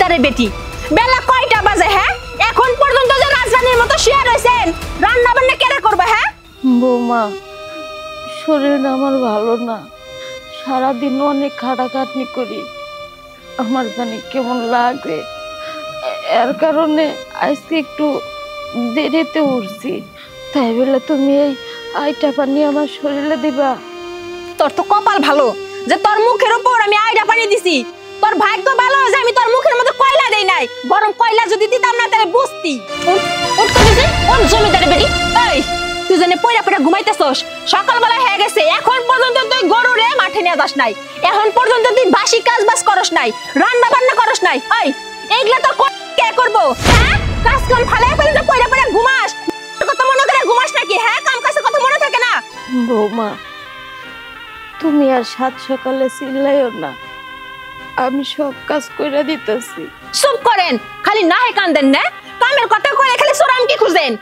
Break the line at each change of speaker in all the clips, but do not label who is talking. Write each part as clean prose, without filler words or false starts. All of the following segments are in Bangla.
জমিদারের বেটি বেলা কয়টা বাজে হ্যাঁ এখন পর্যন্ত যে রাজরানীর মতো শুয়ে রইছেন রান্না বান্না কেরা করবে হ্যাঁ
বৌমা শরীরটা আমার ভালো না সারাদিন অনেক খাটাখাটনি করি আমার জানি কেমন লাগে এর কারণে আজকে একটু দেরিতে উঠছি তাই বলে তুমি এই আইটা পানি আমার শরীরে দিবা
তোর তো কপাল ভালো যে তোর মুখের উপর আমি আইডা পানি দিছি তোর ভাগ্য ভালো যে আমি তোর মুখের মধ্যে কয়লা দেই নাই বরং কয়লা যদি দিতাম না তাহলে বুঝতি উঠ তো দিছে কোন জমিদারের বেটি এই তুই জানে পয়রা পয়রা ঘুমাইতেছস সকালবেলা হয়ে গেছে এখন পর্যন্ত তুই গরুরে মাঠে নিয়ে যাস নাই এখন পর্যন্ত তুই বাসি কাজ বাজ করস নাই রান্না বান্না করস নাই এই এইগুলা তো কে করব হ্যাঁ কাজ কাম ফালায় ফেলে যে পয়রা পয়রা ঘুমাস কত মনে করে ঘুমাস নাকি হ্যাঁ কাম কাজে কথা মনে থাকে না
বৌমা তুমি আর সাত সকালে চিল্লাইও না আমি সব কাজ কইরা দিতেছি
চুপ করেন খালি নাহে কান্দেন না কামের কথা কইলে খালি সোরাম কি খুঁজেন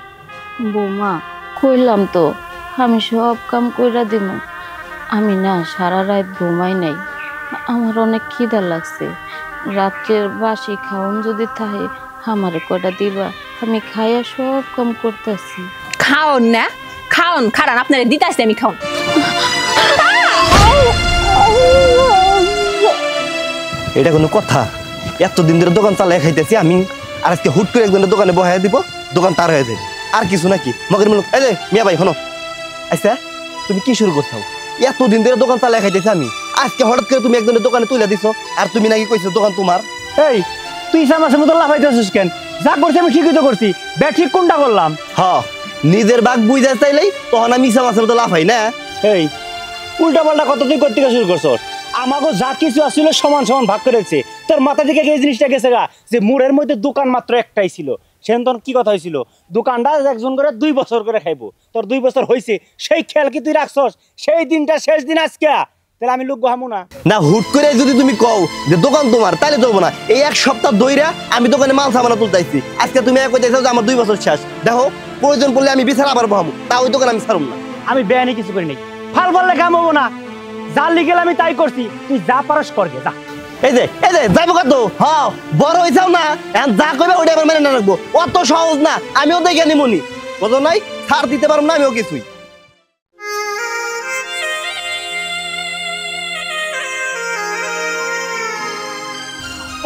বৌমা কইলাম তো আমি সব কাম কইরা দিমু আমি না সারা রাত ঘুমাই নাই আমার অনেক খিদা লাগছে রাতের বাসি খাওন যদি থাকে আমারে কয়টা দিবা আমি খাইয়া সব কাম করতেছি
খাওন না খাওন খারান আপনারে দিতাছি আমি খাওন
এটা কোনো কথা এতদিন ধরে দোকান চালাই খাইতেছি আমি আর আজকে হুট করে একজনের দোকানে বহাই দিব দোকান তার হয়ে যাবে আর কিছু নাকি মগের মুলুক এই যে মিয়া ভাই শোনো আচ্ছা তুমি কি শুরু করছো এতদিন ধরে দোকান চালাই খাইতেছি আমি আজকে হঠাৎ করে তুমি একজনের দোকানে তুলে দিছো আর তুমি নাকি কইছো দোকান তোমার
এই তুই সামাসের মতো লাফাইতেছিস কেন যা করছি আমি ঠিকই তো করছি ব্যাট্রিক কোনটা করলাম
হ্যাঁ নিজের বাঘ বুঝা চাইলেই তখন আমি সামাসের মতো লাফাই না
এই উল্টা পাল্টা কত তুই করতে শুরু করছো আমাকে যা কিছু আসলে সমান সমান ভাগ করেছে তোর মাথা থেকে এই জিনিসটা গেছে গা যে মুড়ের মধ্যে দোকান মাত্র একটাই ছিল সেন তখন কি কথা হয়েছিল দোকানটা একজন করে 2 বছর করে খাইবো তোর 2 বছর হয়েছে সেই খেয়াল কি তুই রাখছস সেই দিনটা শেষ দিন আজকে তাহলে আমি লোক হামু না
না হুট করে যদি তুমি কও যে দোকান তোমার তাহলে চলবো না এই এক সপ্তাহ ধইরা আমি দোকানে মাল সামানা তুলতেছি আজকে তুমি এক কইতেছো যে আমার 2 বছর শেষ দেখো প্রয়োজন পড়লে আমি বিচার আবার বহামু তা ওই দোকান আমি ছাড়ব না
আমি বেআইনি কিছু করি নাই ফাল বললে কাম হবো না যা লিগেল আমি তাই করছি তুই যা পারস করগে যা
এই যে যাইবো কত হ্যাঁ বড় হইছাও না এখন যা কইবে ওইটা আবার মেনে না রাখবো অত সহজ না আমিও দেখে নিমুনি বুঝো নাই ছাড় দিতে পারবো না আমিও কিছুই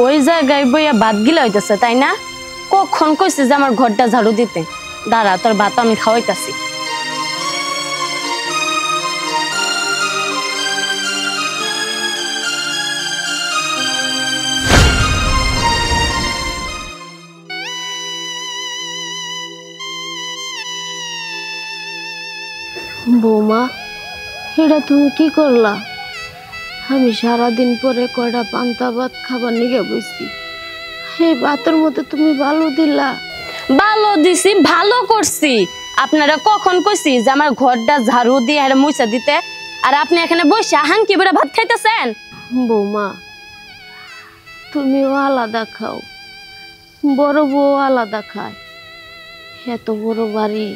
ওই জায়গায় বইয়া ভাত গিলা হইতেছে তাই না কখন কইছে যে আমার ঘরটা ঝাড়ু দিতে দাঁড়া তোর ভাত আমি খাওয়াইতাছি বৌমা এটা তুমি কি করলা আমি সারাদিন পরে কয়টা পান্তা ভাত খাবার নিয়ে বসছি এই ভাতের মধ্যে তুমি ভালো দিলা ভালো দিছি ভালো করছি আপনারা কখন কইছি যে আমার ঘরটা ঝাড়ু দিয়ে আর মুছা দিতে আর আপনি এখানে বসে হাঙ্কি বেড়া ভাত খাইতেছেন বৌমা তুমিও আলাদা খাও বড় বউ আলাদা খায় এত বড় বাড়ি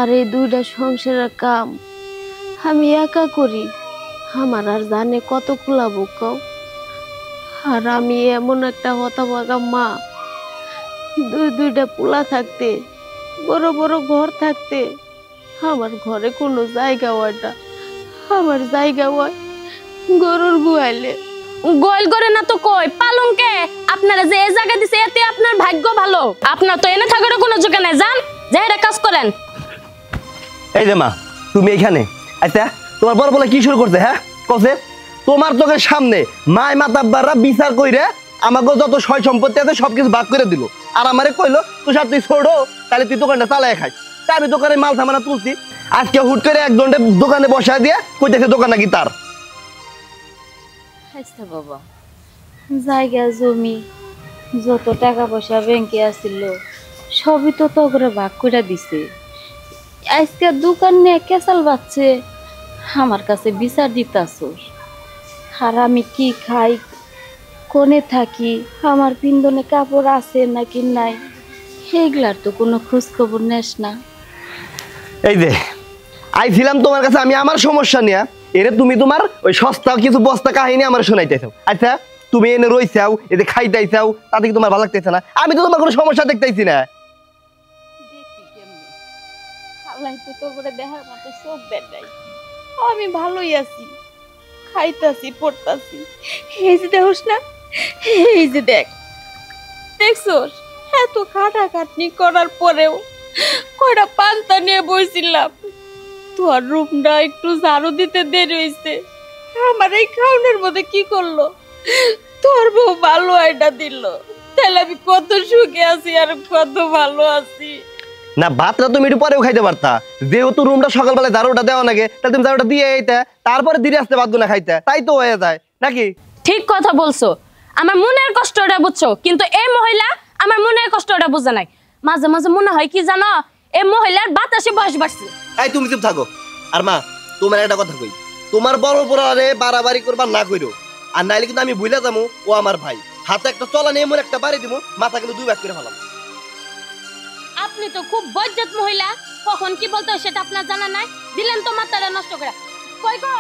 আর এই 2টা সংসারের কাম আমি একা করি আমার আর জানে কত কুলাবো কও আর আমি এমন একটা হতভাগা মা 2টা পোলা থাকতে বড় বড় ঘর থাকতে আমার ঘরে কোনো জায়গা হয় না আমার জায়গা হয় গরুর গোয়ালে গোয়াল করে না তো কই পালংকে আপনারা যে এই জায়গা দিছে এতে আপনার ভাগ্য ভালো আপনার তো এনে থাকার কোনো যোগ্য নাই যান যাই এটা কাজ করেন
এই যে মা তুমি এখানে আচ্ছা তোমার বড় বলে কি শুরু করছে হ্যাঁ কসে তোমার চোখের সামনে মাই মাতাব্বাররা বিচার কইরে আমাকে যত সয় সম্পত্তি আছে সবকিছু ভাগ করে দিল আর আমারে কইলো তুষার তুই ছোড়ো তাহলে তুই দোকানটা চালায় খাই তাই আমি দোকানে মাল সামানা তুলছি আজকে হুট করে একজনটা দোকানে বসায় দিয়ে কইতেছে দোকান নাকি তার
আচ্ছা বাবা জায়গা জমি যত টাকা পয়সা ব্যাংকে আছিল সবই তো তোরে ভাগ করে দিছে আজকে দোকান নিয়ে কেসাল বাচ্ছে আমার কাছে বিচার দিতাছস আর আমি কি খাই কোনে থাকি আমার পিন্দনে কাপড় আছে নাকি নাই সেগুলার তো কোনো খোঁজ খবর নেস না
এই যে আইছিলাম তোমার কাছে আমি আমার সমস্যা নিয়ে এরে তুমি তোমার ওই সস্তা কিছু বস্তা কাহিনী আমার শোনাইতেছো আচ্ছা তুমি এনে রইছাও এতে খাইতেইছাও তাতে কি তোমার ভালো লাগতেছে না? আমি তো তোমার কোনো সমস্যা দেখতেইছি না।
দেখি কেমনে আল্লাহ তো তো করে দেখার মতো চোখ দেন নাই। আমি ভালোই আছি, খাইতাছি পড়তাছি। এই যে দেখোস না, এই যে দেখ, দেখছোস এত খাটাখাটনি করার পরেও কয়টা পান্তা নিয়ে বসছিলাম, তোর রুমটা একটু ঝাড়ু দিতে দেরি হয়েছে। আমার এই খাওনের মধ্যে কি করলো, তোর বউ ভালো আইডা দিল। তাহলে আমি কত সুখে আছি আর কত ভালো আছি।
না ভাতটা তুমি একটু পরেও খাইতে পারতা, যেহেতু রুমটা সকালবেলা ঝাড়ুটা দেওয়া নাকি, তাহলে তুমি ঝাড়ুটা দিয়ে এইতে তারপরে ধীরে আসতে ভাতগুলো খাইতে, তাই তো হয়ে যায় নাকি?
ঠিক কথা বলছো, আমার মনের কষ্টটা বুঝছো, কিন্তু এই মহিলা আমার মনের কষ্টটা বুঝে নাই। মাঝে মাঝে মনে হয় কি জানো, এই মহিলার বাতাসে বয়স বাড়ছে।
এই তুমি চুপ থাকো। আর মা তোমার একটা কথা কই, তোমার বড় পড়ারে বাড়াবাড়ি করবার না কইরো, আর নাইলে কিন্তু আমি ভুলে যাবো ও আমার ভাই। হাতে একটা চলা নিয়ে এমন একটা বাড়ি দিব, মাথা কিন্তু দুই ভাগ করে ফেলাম।
আপনি তো খুব বজ্জাত মহিলা, কখন কি বলতে হয় সেটা আপনার জানা নাই। দিলেন তো মাথাটা নষ্ট করে। কই গো,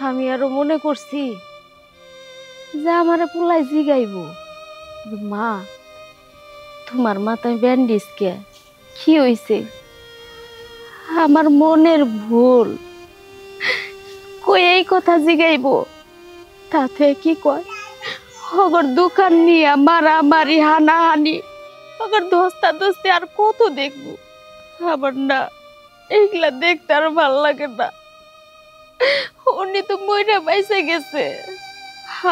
আমি আরো মনে করছি যে আমারে পোলাই জিগাইব, মা তোমার মাথায় ব্যান্ডেজ কে, কি হইছে? আমার মনের ভুল, কই এই কথা জিগাইব, তাতে কি কয় অগর দোকান নিয়ে মারামারি হানাহানি, অগর দোস্তা দোস্তি আর কত দেখবো। আবার না এগুলা দেখতে আর ভাল লাগে না। উনি তো মইরা বাইসে গেছে,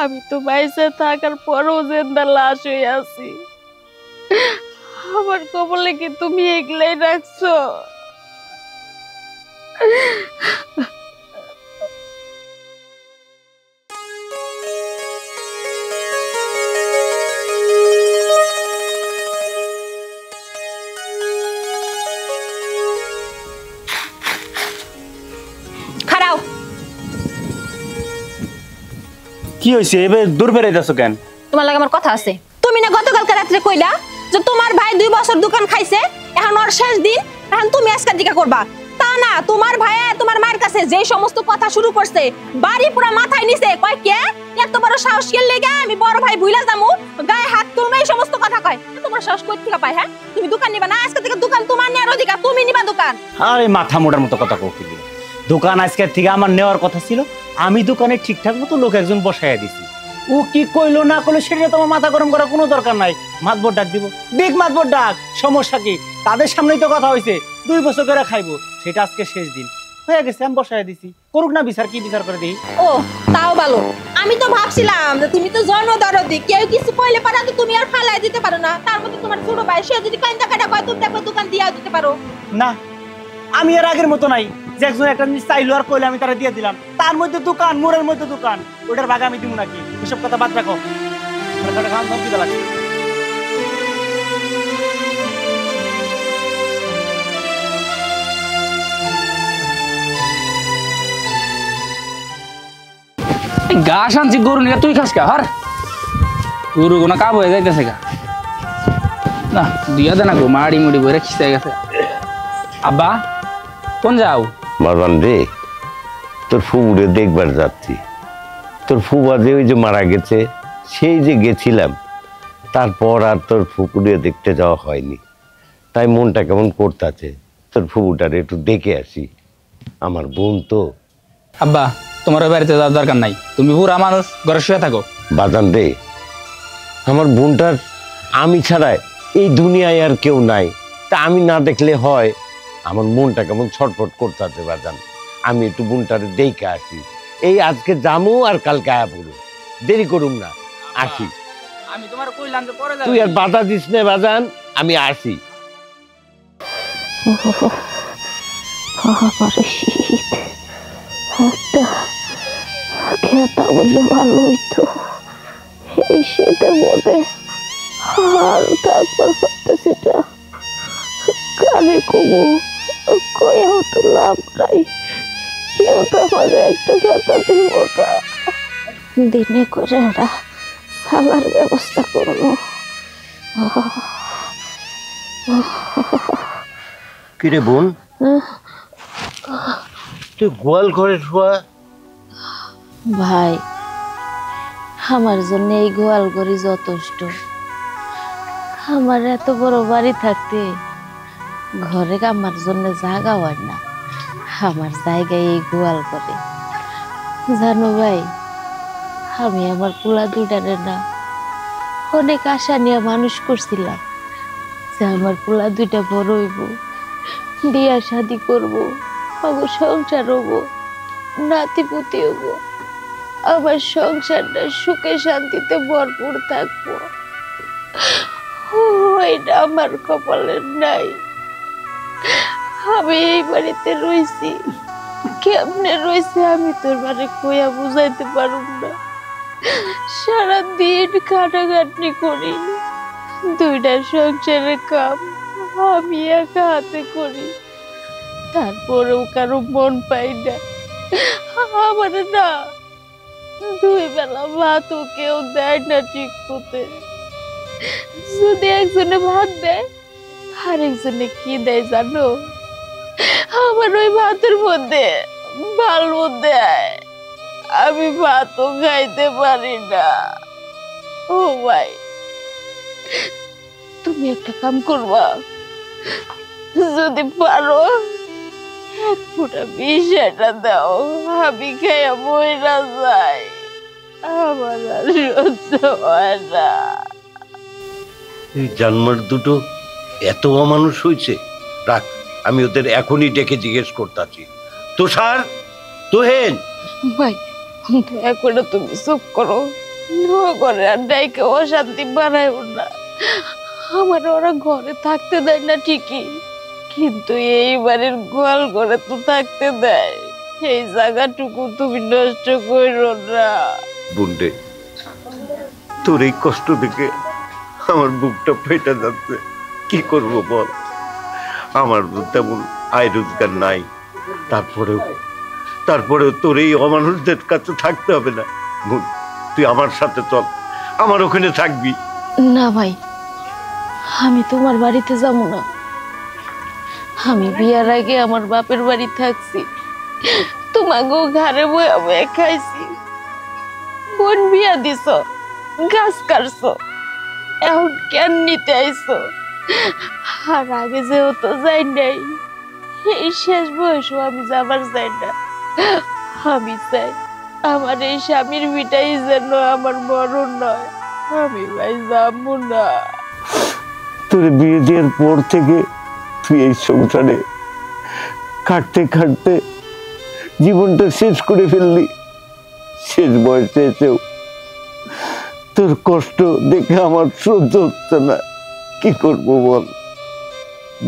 আমি তো বাইসে থাকার পরও জেন্দা লাশ হয়ে আছি। আমার কবলে কি তুমি এগুলাই রাখছো?
খারাও।
কি হয়েছে এবার দূর বেড়াইতেছো কেন?
তোমার লাগে আমার কথা আছে। তুমি না গতকালকে রাত্রে কইলা যে তোমার ভাই 2 বছর দোকান খাইছে, এখন ওর শেষ দিন, এখন তুমি আজকে দিকা করবা। তা না, তোমার ভাই তোমার মায়ের কাছে যে সমস্ত কথা শুরু করছে, বাড়ি পুরো মাথায় নিছে। কয় কে এত বড় সাহস কে লেগে আমি বড় ভাই ভুইলা যামু, গায়ে হাত তুলবে, এই সমস্ত কথা কয়। তোমার সাহস কই থেকে পায়? হ্যাঁ, তুমি দোকান নিবা না? আজকে থেকে দোকান তোমার নেওয়ার অধিকার, তুমি নিবা দোকান।
আরে মাথা মোটার মতো কথা কও কি? দোকান আজকে থেকে আমার নেওয়ার কথা ছিল, আমি দোকানে ঠিকঠাক মতো লোক একজন বসাইয়া দিছি। ও কি কইলো না কইলো সেটা তোমার মাথা গরম করার কোনো দরকার নাই। মাতবর ডাক দিব, দেখ মাতবর ডাক, সমস্যা কি? তাদের সামনেই তো কথা হয়েছে 2 বছর করে খাইবো, সেটা আজকে শেষ দিন হয়ে গেছে, আমি বসাইয়া দিছি। করুক না বিচার, কি বিচার করে দিই।
ও তাও ভালো। আমি তো ভাবছিলাম যে তুমি তো জনদরদি, কেউ কিছু কইলে পারা তো তুমি আর ফালাই দিতে পারো না। তার মধ্যে তোমার ছোট ভাই, সে যদি কান্দা কাটা কয় তুমি দেখো দোকান দিয়া দিতে পারো
না, আমি আর আগের মতো নাই যে একজন একটা জিনিস চাইলো আর কইলে আমি তারা দিয়ে দিলাম। তার মধ্যে দোকান, মোড়ের মধ্যে দোকান, ওটার ভাগে আমি দিব নাকি? এসব কথা বাদ রাখো।
ঘাস আনছি গরু নিয়ে, তুই খাস কা? হর গরু কোনো কাব হয়ে যাইতেছে গা না, দিয়া দে না গো, মাড়ি মুড়ি বইরে খিসে গেছে। আব্বা কোন যাও?
বাজান রে, তোর ফুবুরে দেখবার যাচ্ছি। তোর ফুবা যে ওই যে মারা গেছে, সেই যে গেছিলাম, তারপর আর তোর ফুকুরে দেখতে যাওয়া হয়নি। তাই মনটা কেমন করতেছে, তোর ফুবুটারে একটু দেখে আসি। আমার বোন তো।
আব্বা তোমার ওই বাড়িতে যাওয়ার দরকার নাই, তুমি বুড়া মানুষ, ঘরে শুয়ে থাকো।
বাজান রে, আমার বোনটার আমি ছাড়াই এই দুনিয়ায় আর কেউ নাই, তা আমি না দেখলে হয়? আমার মনটা কেমন ছটফট করতেছে বাজান। আমি একটু বোনটারে দেখে আসি। এই আজকে যামু আর কালকে আয়া পড়ু, দেরি করুম না, আসি।
আমি তোমার কইলাম যে পরে যাবে।
তুই আর বাধা দিস না বাজান, আমি আসি।
একটা খেতা বললে ভালো হইতো, এই শীতের মধ্যে আর থাকবার পারতেছি না। কানে কমু কয়েও তো লাভ নাই, কেউ তো আমাদের একটা খেতা দিব না। দিনে করে একটা খাবার ব্যবস্থা করবো।
কিরে বোন, তুই গোয়াল ঘরে শোয়া?
ভাই, আমার জন্য এই গোয়াল ঘরই যথেষ্ট। আমার এত বড় বাড়ি থাকতে ঘরে আমার জন্য জায়গা হয় না, আমার জায়গায় এই গোয়াল ঘরে। জানো ভাই, আমি আমার পোলা দুইটারে না অনেক আশা নিয়ে মানুষ করছিলাম যে আমার পোলা দুইটা বড় হইব, বিয়া শাদি করব, সংসার হব, নাতিপুতি হব, আমার সংসারটা সুখে শান্তিতে ভরপুর থাকবো। এটা আমার কপালের নাই। আমি এই বাড়িতে রইছি, কেমনে রইছি আমি তোর মানে কইয়া বুঝাইতে পারুম না। সারাদিন খাটাখাটনি করি, দুইটা সংসারের কাম আমি একা হাতে করি, তারপরেও কারো মন পাই না। আমার না দুই বেলা ভাতও কেউ দেয় না ঠিক মতে। যদি একজনে ভাত দেয়, আরেকজনে কি দেয় জানো? আমার ওই ভাতের মধ্যে ভালো দেয়, আমি ভাতও খাইতে পারি না। ও ভাই, তুমি একটা কাম করবা, যদি পারো এক ফোঁটা বিষ এটা দাও, আমি খাইয়া মইরা যাই, আমার আর সহ্য হয় না।
এই জানমার দুটো এত অমানুষ হয়েছে। রাখ, আমি ওদের এখনই ডেকে জিজ্ঞেস করতেছি। তুষার, তোহেন।
ভাই, দয়া করে তুমি চুপ করো, করে আর ডাইকে অশান্তি বাড়াইও না। আমার ওরা ঘরে থাকতে দেয় না ঠিকই, কিন্তু এই বাড়ির গোয়াল ঘরে তো থাকতে দেয়। এই জায়গাটুকু তুমি নষ্ট করো না।
বুন্ডে, তোর এই কষ্ট দেখে আমার বুকটা ফেটে যাচ্ছে। কি করব বল, আমার তো তেমন আয় রোজগার নাই। তারপরেও তোর এই অমানুষদের কাছে থাকতে হবে না। বোন, তুই আমার সাথে চল, আমার ওখানে থাকবি।
না ভাই, আমি তোমার বাড়িতে যাবো না। আমি বিয়ার আগে আমার বাপের বাড়ি থাকছি, তোমাকেও ঘরে বয়ে বয়ে খাইছি। বোন বিয়া দিছ, গাছ কাটছো, এখন কেন নিতে আইছো? আর আগে যেহেতু যাই নাই, এই শেষ বয়সও আমি যাবার চাই না। আমি চাই আমার এই স্বামীর বিটাই যেন আমার মরণ নয়। আমি ভাই যাবো না।
তোর বিয়ে দেওয়ার পর থেকে তুই এই সংসারে কাটতে কাটতে জীবনটা শেষ করে ফেললি। শেষ বয়সে এসেও তোর কষ্ট দেখে আমার সহ্য হচ্ছে না। কি করবো বল,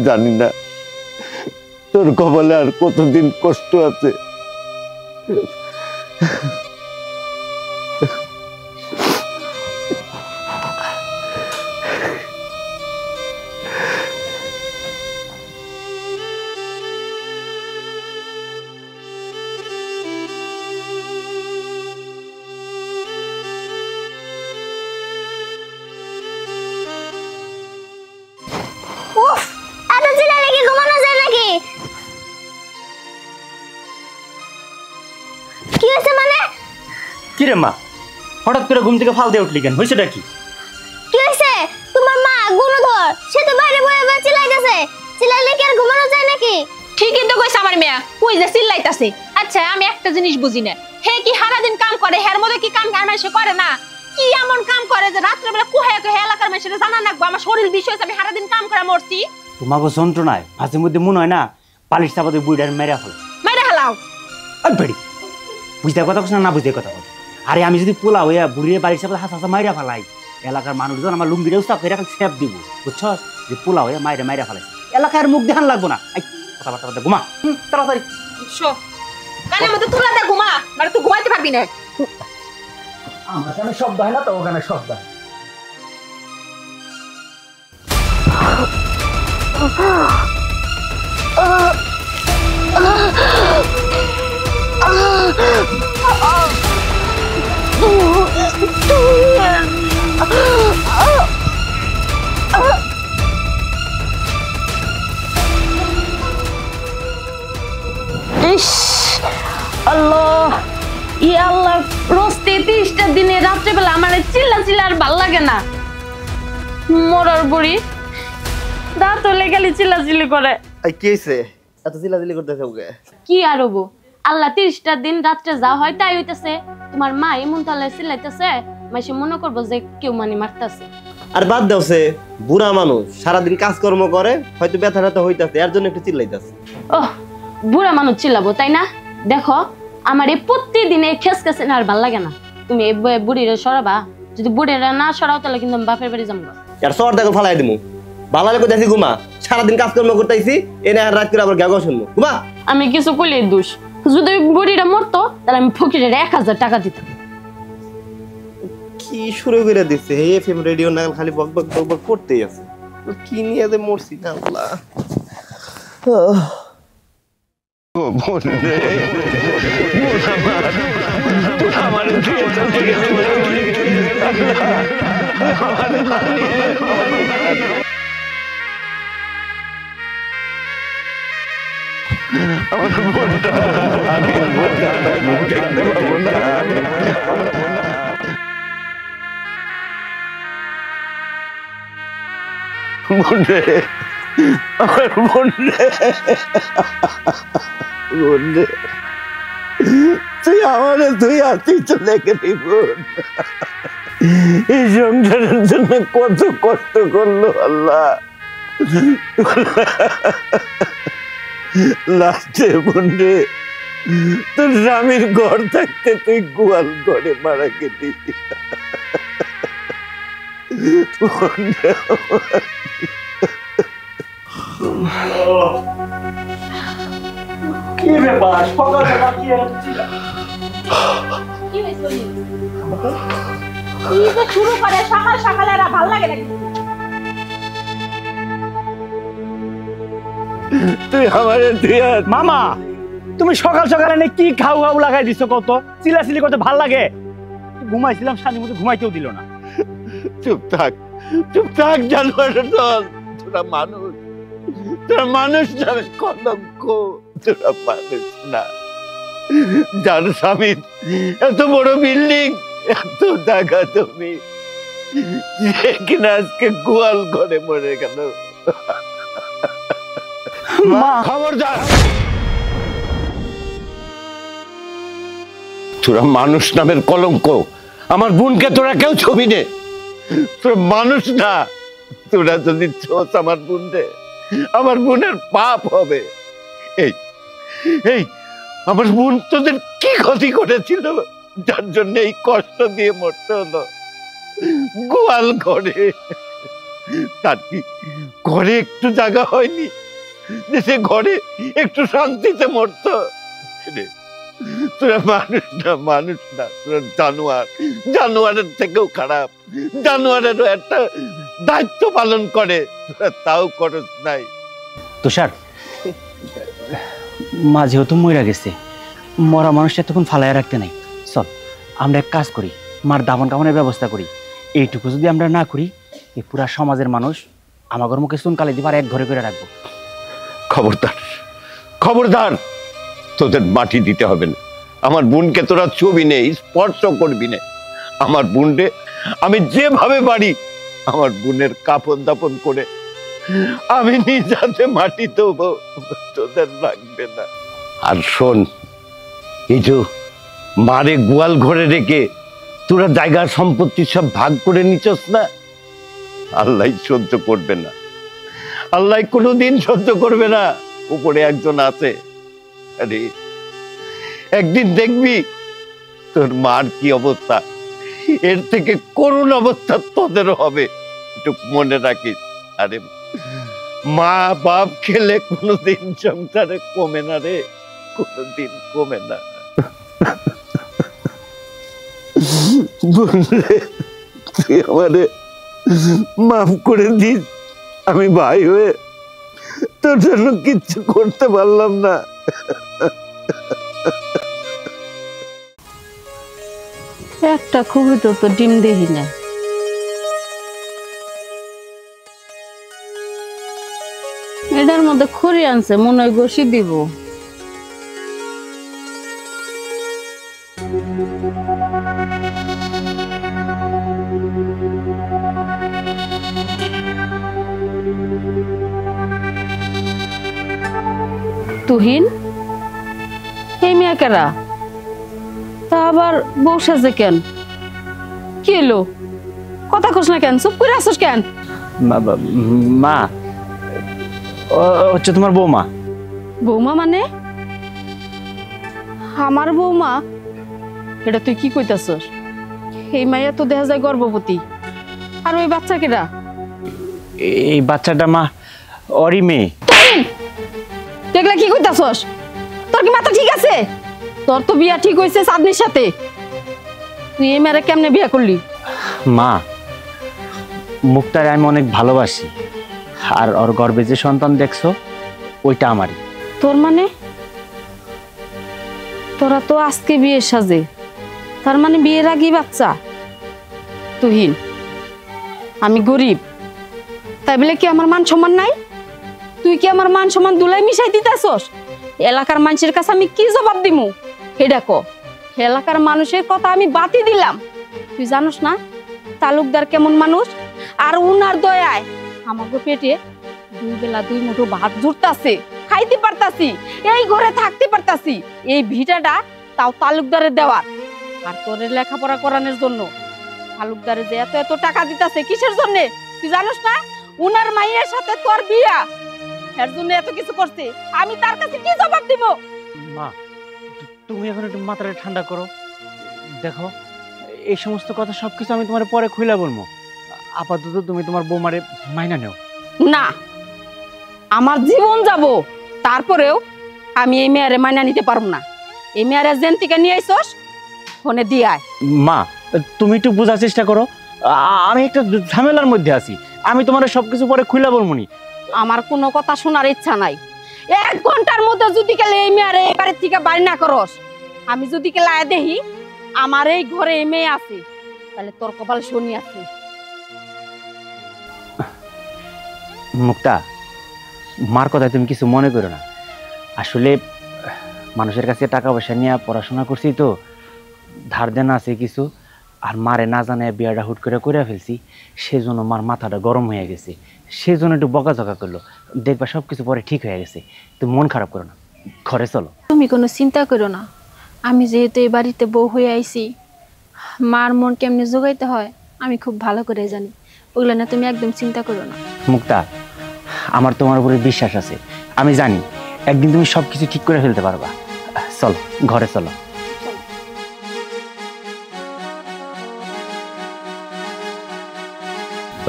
জানি না তোর কপালে আর কতদিন কষ্ট আছে।
উফ, এত চিল্লালে কি ঘুমানো যায় নাকি? কি হয়েছে মানে?
কি রে মা, হঠাৎ করে ঘুম থেকে ফাল দিয়ে উঠলি কেন? হয়েছেটা কি?
কি হয়েছে? তোমার মা গুণধর, সে তো বাইরে বয়ে বয়ে চিল্লাইতেছে। চিল্লালে কি আর ঘুমানো যায় নাকি?
ঠিকই তো কইছে আমার মেয়া, কই যে চিল্লাইতাছে। আচ্ছা, আমি একটা জিনিস বুঝি না, হে কি সারাদিন কাম করে, হের মধ্যে কি কাম আর মানুষ করে না? কি এমন কাম করে যে রাত্রে বেলা কুহে কুহে এলাকার মানুষের জানা নাকবো আমার শরীর বিষয় আমি সারাদিন কাম করে মরছি?
তোমাকে যন্ত্রণায় মাঝে মধ্যে মনে হয় না পালিশ চাপাতে বুড়িটার মেরা ফেল।
মেরে হালাও।
ওই বেড়ি, বুঝতে কথা কস না বুঝতে কথা কস? আরে আমি যদি পোলা হইয়া বুড়ির বাড়ির চাপাতে হাত হাসা মাইরা ফেলাই, এলাকার মানুষজন আমার লুঙ্গিটা উস্তাপ করে সেপ দিব, বুঝছস? যে পোলা হইয়া মাইরা ফেলাইছে, এলাকার মুখ দেখান লাগবো না। কথাবার্তা ঘুমা তাড়াতাড়ি।
কানের মধ্যে তুলা দে, ঘুমা, মানে তুই ঘুমাইতে পারবি না।
আমার কানে শব্দ হয় না তো, ওখানে শব্দ হয়।
ইস,
আল্লাহ ই আল্লাহ রোস্তে 30টা দিনে রাত্রেবেলা আমার চিল্লা আর ভাল লাগে না। মরার বুড়ি দাঁত হলে গেলে চিল্লি করে।
এই কি হইছে এত চিল্লাচিল্লি করতেছে ওকে?
কি আর হবো, আল্লাহ 30টা দিন রাত্রে যা হয় তাই হইতেছে। তোমার মা এমন তাহলে চিল্লাইতেছে, মাসে মনে করবো যে কেউ মানে মারতেছে।
আর বাদ দাও, সে বুড়া মানুষ, সারাদিন কাজকর্ম করে, হয়তো ব্যথা ট্যাথা হইতাছে, এর জন্য একটু চিল্লাইতাছে।
ওহ, বুড়া মানুষ চিল্লাবো তাই না? দেখো আমার এই প্রতিদিন এই খেস খেসে আর ভাল লাগে না। তুমি এই বুড়িরে সরাবা, যদি বুড়িরা না সরাও তাহলে কিন্তু আমি বাপের বাড়ি যাবো।
আর সর দেখো ফালাই দিমু, ভালো লাগে দেখি ঘুমা, সারাদিন কাজকর্ম করতেছি, এনে আর রাত করে আবার গাগো শুনবো, ঘুমা।
আমি কিছু কইলেই দোষ, যদি বুড়িটা মরতো তাহলে আমি ফকিরের 1000 টাকা দিতাম।
কি শুরু করে দিচ্ছে এই এফএম রেডিও নাগাল, খালি বক বক বক বক করতেই আছে। কি নিয়ে যে মরছি না আল্লাহ।
তুই আমার তুই আসিস চলে গেলি বোন। এই সংসারের জন্য কত কষ্ট করলো আল্লাহ। লাস্টে বোন রে, তোর স্বামীর ঘর থাকতে তুই গোয়াল ঘরে মারা গেলি।
কি ব্যাপার, সকালবেলা কি হচ্ছিল?
কি যে শুরু করে সকাল সকালে, আর ভাল লাগে নাকি?
তুই আমার
মামা, তুমি সকাল সকালে এনে কি খাও খাও লাগাই দিছো? কত চিলাচিলি করতে ভাল লাগে? ঘুমাইছিলাম, শান্তির মতো ঘুমাইতেও দিল না।
চুপ থাক, চুপ থাক জানোয়ারের দল। তোরা মানুষ, তোরা মানুষ নামে কলঙ্ক। তোরা মানুষ না। যার স্বামী এত বড় বিল্ডিং, এত জায়গা তুমি, সে কিনা আজকে গোয়াল ঘরে মরে গেল।
মা,
খবরদার! তোরা মানুষ নামের কলঙ্ক। আমার বোনকে তোরা কেউ ছবি নে। তোরা মানুষ না। তোরা যদি ছোস আমার বোনকে, আমার বোনের পাপ হবে। এই এই আমার বোন তোদের কি ক্ষতি করেছিল যার জন্য এই কষ্ট দিয়ে মরতে হলো গোয়াল ঘরে? তার কি ঘরে একটু জায়গা হয়নি যে সে ঘরে একটু শান্তিতে মরতো? তোরা মানুষ না, মানুষ না, তোরা জানোয়ার। জানোয়ারের থেকেও খারাপ। জানোয়ারেরও একটা দায়িত্ব পালন করে, তোরা তাও করস নাই।
তুষার, মা যেহেতু মরে গেছে, মরা মানুষটা তখন ফালাইয়া রাখতে নাই। চল আমরা এক কাজ করি, মার দামন কামনের ব্যবস্থা করি। এইটুকু যদি আমরা না করি, এই পুরা সমাজের মানুষ আমাদের মুখে চুনকালি দিবার এক ঘরে করে রাখবো।
খবরদার, খবরদার! তোদের মাটি দিতে হবে না। আমার বোনকে তোরা ছবি নেই, স্পর্শ করবি না। আমার বোনরে আমি যেভাবে পারি আমার বোনের কাপন দাপন করে আমি নিজ হাতে মাটি দেবো, তোদের লাগবে না। আর শোন, এই যে মারে গোয়াল ঘরে রেখে তোরা জায়গা সম্পত্তি সব ভাগ করে নিচস না, আল্লাহ সহ্য করবে না। আল্লাহ কোনোদিন সহ্য করবে না। উপরে একজন আছে, আরে একদিন দেখবি তোর মার কি অবস্থা, এর থেকে করুণ অবস্থা তোদেরও হবে। একটু মনে রাখিস। আরে মা বাপ খেলে কোনোদিন সংসারে কমে না রে, কোনোদিন কমে না। তুই আমারে মাফ করে দিস। আমি ভাই হয়ে তোর জন্য কিচ্ছু করতে পারলাম না।
একটা খুবই তো ডিম দেখি না। এটার মধ্যে খড়ি আনছে, মনে হয় ঘষি দিব। তুহিন, এই মেয়ে কেরা? তা আবার বউ সাজে কেন? কি এলো? কথা কস না কেন? চুপ করে আসছ কেন?
মা, হচ্ছে তোমার বৌমা।
বৌমা মানে? আমার বৌমা? এটা তুই কি কইতাছস? এই মাইয়া তো দেখা যায় গর্ভবতী। আর ওই বাচ্চা কেডা?
এই বাচ্চাটা মা ওরই মেয়ে।
দেখলা কি কইতাছস? তোর কি মাথা ঠিক আছে? তোর তো বিয়া ঠিক হইছে চাঁদনির সাথে। তুই এই মেয়েরে কেমনে বিয়া করলি?
মা, মুক্তারে আমি অনেক ভালোবাসি, আর ওর গর্ভে যে সন্তান দেখছো ওইটা আমারই।
তোর মানে? তোরা তো আজকে বিয়ে সাজে, তার মানে বিয়ের আগেই বাচ্চা? তুহিন, আমি গরিব তাই বলে কি আমার মান সম্মান নাই? তুই কি আমার মান সম্মান দুলাই মিশাই দিতেছস? এলাকার মানুষের কাছে আমি কি জবাব দিমু এটা ক? এলাকার মানুষের কথা আমি বাতি দিলাম। তুই জানোস না তালুকদার কেমন মানুষ? আর উনার দয়ায় আমাকে পেটে দুই বেলা দুই মুঠো ভাত জুটতাছে, খাইতে পারতাছি, এই ঘরে থাকতে পারতাছি। এই ভিটাটা তাও তালুকদারের দেওয়ার। আর তোর লেখাপড়া করানোর জন্য তালুকদারে যে এত এত টাকা দিতাছে কিসের জন্য তুই জানোস না? উনার মাইয়ের সাথে তোর বিয়া, এর জন্য এত কিছু করছে। আমি তার কাছে কি জবাব দিব?
মা, তুমি এখন একটু মাথাটা ঠান্ডা করো। দেখো, এই সমস্ত কথা সবকিছু আমি তোমার পরে খুইলা বলবো। আপাতত তুমি তোমার বৌমারে মাইনা নেও।
না, আমার জীবন যাব তারপরেও আমি এই মেয়েরে মাইনা নিতে পারব না। এই মেয়েরে জেন থেকে নিয়ে আইসস ফোনে দিয়ে আয়।
মা, তুমি একটু বোঝার চেষ্টা করো। আমি একটা ঝামেলার মধ্যে আছি, আমি তোমার সবকিছু পরে খুইলা বলবো নি।
আমার কোনো কথা শোনার ইচ্ছা নাই। 1 ঘন্টার মধ্যে যদি কেলে এই মেয়েরে এই বাড়ির থেকে বাড়ি না করস, আমি যদি কেলে আয় দেখি আমার এই ঘরে এই মেয়ে আছে, তাহলে তোর কপাল শনি আছে।
মুক্তা, মার কথায় তুমি কিছু মনে করো না। আসলে মানুষের কাছে টাকা পয়সা নিয়ে পড়াশোনা করছি তো, ধার দেনা আছে কিছু, আর মারে না জানে বিয়াটা হুট করে ফেলছি, সেজন্য মার মাথাটা গরম হয়ে গেছে, সেজন্য একটু বকাঝকা করলো। দেখবা সব কিছু পরে ঠিক হয়ে গেছে। তুমি মন খারাপ করো না, ঘরে চলো।
তুমি কোনো চিন্তা করো না, আমি যেহেতু এই বাড়িতে বউ হয়ে আইছি, মার মন কেমনে জোগাইতে হয় আমি খুব ভালো করে জানি। ওগুলো না তুমি একদম চিন্তা করো না।
মুক্তা, আমার তোমার উপরে বিশ্বাস আছে, আমি জানি একদিন তুমি সব কিছু ঠিক করে ফেলতে পারবা। চলো, ঘরে চলো।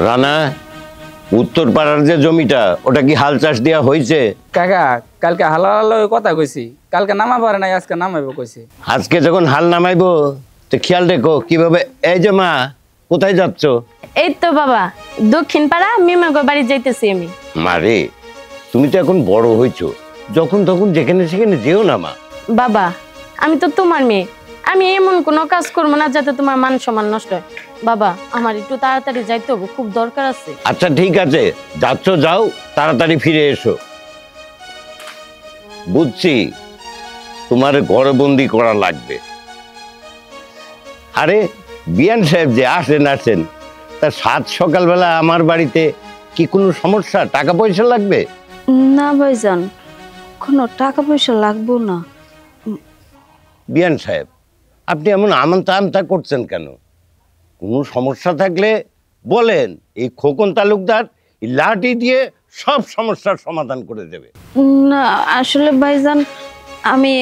রানা, উত্তর পাড়ার যে জমিটা ওটা কি হাল চাষ দেওয়া হয়েছে?
কাকা কালকে হালাল কথা কইছি, কালকে নামা পারে নাই, আজকে নামাইবো কইছি।
আজকে যখন হাল নামাইবো তো খেয়াল রেখো কিভাবে। এই যে মা, কোথায় যাচ্ছ?
এই তো বাবা, দক্ষিণ পাড়া মিমাগো বাড়ি যাইতেছি আমি।
মারে, তুমি তো এখন বড় হয়েছো, যখন তখন যেখানে সেখানে যেও না মা।
বাবা, আমি তো তোমার মেয়ে, আমি এমন কোনো কাজ করবো না যাতে তোমার মান সম্মান নষ্ট হয়। বাবা, আমার একটু তাড়াতাড়ি যাইতে হবে, খুব দরকার আছে।
আচ্ছা ঠিক আছে, যাচ্ছ যাও, তাড়াতাড়ি ফিরে এসো। বুঝছি তোমার ঘরে বন্দি করা লাগবে। আরে বিয়ান সাহেব যে আসেন, তা সাত সকালবেলা আমার বাড়িতে কি কোনো সমস্যা? টাকা পয়সা লাগবে?
না ভাইজান, কোনো টাকা পয়সা লাগবো না।
বিয়ান সাহেব, আপনি এমন আমতা আমতা করছেন কেন? কোনো সমস্যা থাকলে বলেন, এই খোকন তালুকদার এই লাঠি দিয়ে সব সমস্যার সমাধান করে দেবে।
না আসলে ভাইজান, আমি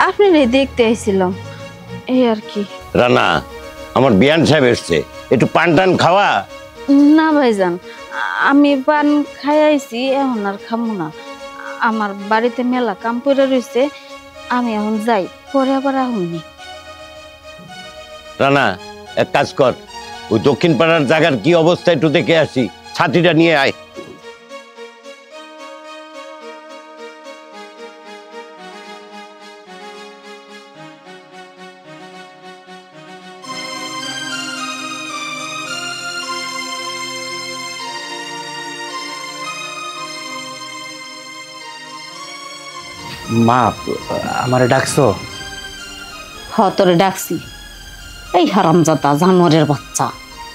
আপনারই দেখতে আইছিলাম, এই আর কি।
রানা, আমার বিয়ান সাহেব এসছে, একটু পান টান খাওয়া।
না ভাইজান, আমি পান খাই আইছি, এখন আর খামু না। আমার বাড়িতে মেলা কাম পড়ে রয়েছে, আমি এখন যাই, পরে আবার আহুনি।
রানা, এক কাজ কর, ওই দক্ষিণ পাড়ার জায়গার কি অবস্থা একটু দেখে আসি, ছাতিটা নিয়ে আয়।
মা, আমারে ডাকছো?
তোরে ডাকছি। এই হারামজাদা জানোয়ারের বাচ্চা,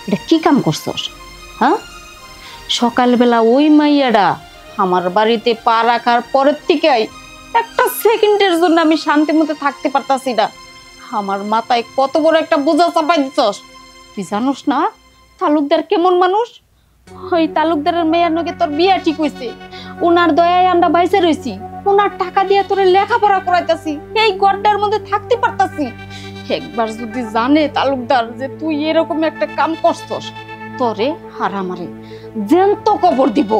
এটা কি কাম করছস? হ্যাঁ, সকালবেলা ওই মাইয়াটা আমার বাড়িতে পা রাখার পরের থেকেই একটা সেকেন্ডের জন্য আমি শান্তি মতো থাকতে পারতাছি না। আমার মাথায় কত বড় একটা বোঝা চাপাই দিছস। তুই জানোস না তালুকদার কেমন মানুষ? ওই তালুকদারের মেয়ের নগে তোর বিয়া ঠিক হয়েছে, ওনার দয়ায় আমরা বাইসে রয়েছি, ওনার টাকা দিয়ে তোরে লেখাপড়া করাইতাছি, এই গড্ডার মধ্যে থাকতে পারতাছি। একবার যদি জানে তালুকদার যে তুই এরকম একটা কাম করছস, তোরে আর আমারে জ্যান্ত কবর দিব।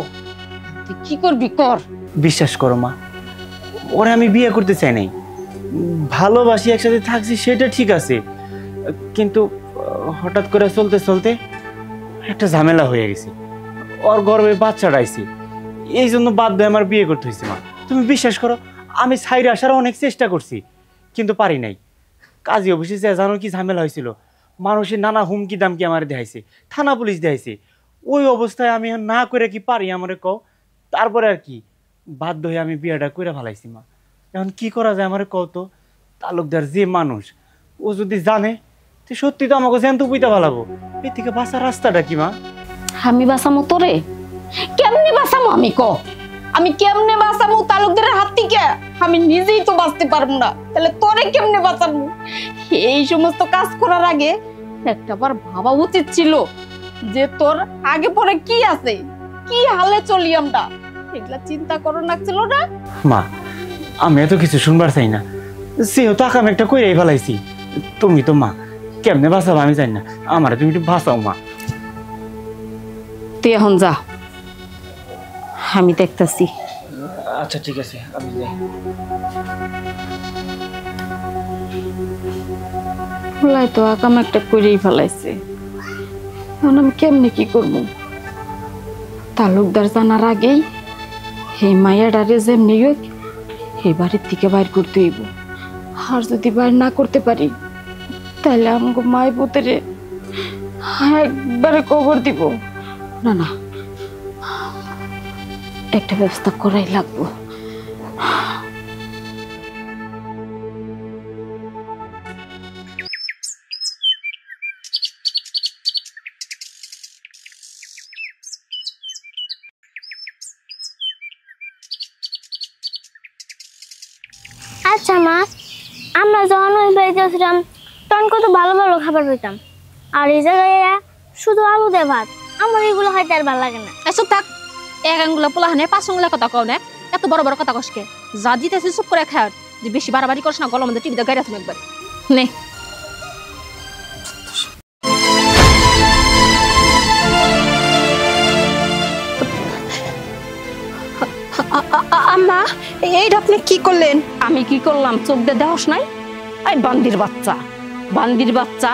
তুই কি করবি কর।
বিশ্বাস করো মা, ওরে আমি বিয়ে করতে চাই নাই, ভালোবাসি একসাথে থাকছি সেটা ঠিক আছে, কিন্তু হঠাৎ করে চলতে চলতে একটা ঝামেলা হয়ে গেছে, ওর গর্ভে বাচ্চাটা আইছে, এই জন্য বাধ্য হয়ে আমার বিয়ে করতে হয়েছে। মা তুমি বিশ্বাস করো, আমি সাইডে আসার অনেক চেষ্টা করছি কিন্তু পারি নাই। কাজী অফিসে যে জানো কি ঝামেলা হয়েছিল, মানুষের নানা হুমকি দামকি আমার দেখাইছে, থানা পুলিশ দেখাইছে। ওই অবস্থায় আমি না করে কি পারি আমারে কও? তারপরে আর কি বাধ্য হয়ে আমি বিয়েটা করে ফেলাইছি। মা এখন কি করা যায় আমারে কও তো? তালুকদার যে মানুষ, ও যদি জানে তো সত্যি তো আমাকে জ্যান্ত পুইতা ফেলাবো। এর থেকে বাঁচার রাস্তাটা কি মা?
আমি বাঁচামো তোরে? কেমনে বাঁচামো আমি ক? আমি কেমনে বাঁচামো তালুকদারের হাত থেকে? আমি নিজেই তো বাঁচতে পারবো না, তাহলে তোরে কেমনে বাঁচাবো? এই সমস্ত কাজ করার আগে একটাবার ভাবা উচিত ছিল যে তোর আগে পরে কি আছে, কি হালে চলি আমরা, এগুলা চিন্তা করো না ছিল না?
মা আমি এত কিছু শুনবার চাই না, সেহেতু আকাম একটা কইরাই ফেলাইছি। তুমি তো মা কেমনে বাঁচাবো আমি জানি না, আমারে তুমি একটু বাঁচাও মা।
তুই এখন যা, আমি দেখতেছি।
আচ্ছা ঠিক আছে, আমি যাই।
ফুলাই তো আকাম একটা করেই ফেলাইছে, এখন আমি কেমনে কি করবো? তালুকদার জানার আগেই এই মায়াডারে যেমনি হোক এই বাড়ির থেকে বাইর করতে হইব। আর যদি বাইর না করতে পারি তাহলে আমাকে মায় পুতেরে একবারে কবর দিব। না না, একটা ব্যবস্থা করাই লাগবো।
আচ্ছা মা, আমরা যখন ওই বাড়িতে আসলাম তখন কত ভালো ভালো খাবার পেতাম, আর এই জায়গায় শুধু আলু দিয়ে ভাত, আমার এগুলো খাইতে আর ভালো লাগে না।
এসব থাক, এক আঙ্গুলা পোলাহানে পাঁচ আঙ্গুলা কথা কও না, এত বড় বড় কথা কসকে? যা দিতেছি চুপ করে খায়, যে বেশি বাড়াবাড়ি করছ না গলার মধ্যে টিভিতে গাইরা তুমি একবার নে। আম্মা এইটা আপনি কি করলেন?
আমি কি করলাম চোখ দিয়ে দেহস নাই? এই বান্দির বাচ্চা, বান্দির বাচ্চা,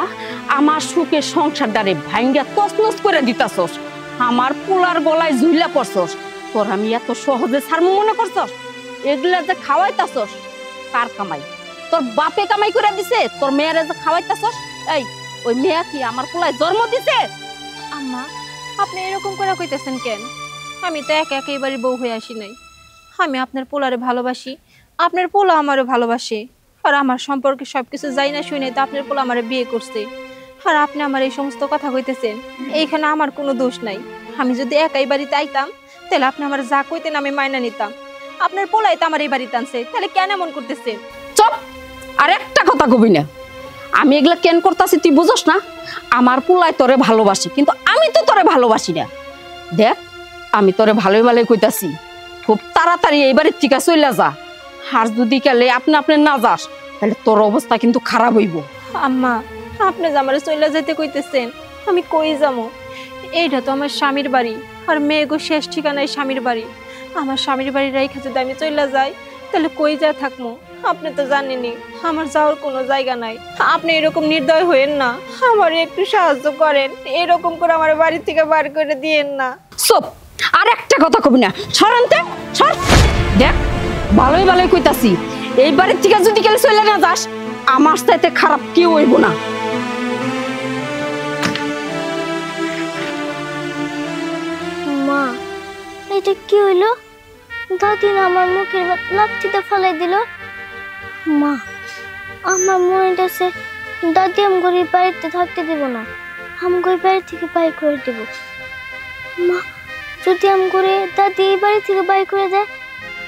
আমার সুখের সংসারটারে ভাঙ্গা তছনছ করে দিতাছস, আমার পোলার গলায় ঝুইলা পড়ছস। তোর আমি এত সহজে ছাড়মু মনে করছস? এগুলা যে খাওয়াইতাছস কার কামাই? তোর বাপে কামাই করে দিছে? তোর মেয়েরে যে খাওয়াইতাছস, এই ওই মেয়ে কি আমার পোলায় জন্ম দিছে?
আম্মা আপনি এরকম করে কইতেছেন কেন? আমি তো একা একা এবারে বউ হয়ে আসি নাই, আমি আপনার পোলারে ভালোবাসি, আপনার পোলা আমারও ভালোবাসে, আর আমার সম্পর্কে সবকিছু যাই না শুনে তো আপনার পোলা আমারে বিয়ে করছে, আর আপনি আমার এই সমস্ত কথা কইতেছেন, এইখানে আমার কোনো দোষ নাই। আমি যদি একাই বাড়িতে আইতাম তাহলে আপনি আমার যা কইতেন আমি মাইনা নিতাম, আপনার পোলাই তো আমার এই বাড়িতে আনছে, তাহলে কেন এমন করতেছেন?
চুপ, আর একটা কথা কবি না। আমি এগুলা কেন করতেছি তুই বুঝস না? আমার পোলায় তোরে ভালোবাসি, কিন্তু আমি তো তোরে ভালোবাসি না। দেখ আমি তোরে ভালোই ভালোই কইতাছি, খুব তাড়াতাড়ি এই বাড়ির থেকে চইলা যা, আর যদি কালে আপনি না যাস তাহলে তোর অবস্থা কিন্তু খারাপ হইব।
আম্মা আপনি যে আমারে চইলা যাইতে কইতেছেন, আমি কই যাবো? এইটা তো আমার স্বামীর বাড়ি, আর মেয়েগো শেষ ঠিকানায় স্বামীর বাড়ি। আমার স্বামীর বাড়ি রাইখা যদি আমি চইলা যাই তাহলে কই যা থাকবো? আপনি তো জানেনই আমার যাওয়ার কোনো জায়গা নাই। আপনি এরকম নির্দয় হইেন না, আমার একটু সাহায্য করেন, এরকম করে আমার বাড়ি থেকে বার করে দিয়েন না।
চুপ, আর একটা কথা কবি না, সরান্তে সর। দেখ ভালোই ভালোই কইতাছি, এই বাড়ির থেকে যদি কেউ চলে না যাস আমার সাথে খারাপ কেউ হইব না।
মা এটা কি হইলো? দাদি না আমার মুখের লাথিতে ফেলাই দিল। মা আমার মনে আছে দাদি আমাকে এই বাড়িতে থাকতে দেব না, আমাকে এই বাড়ি থেকে বাই করে দেব। মা, যদি আমাকে দাদি এই বাড়ি থেকে বাই করে দেয়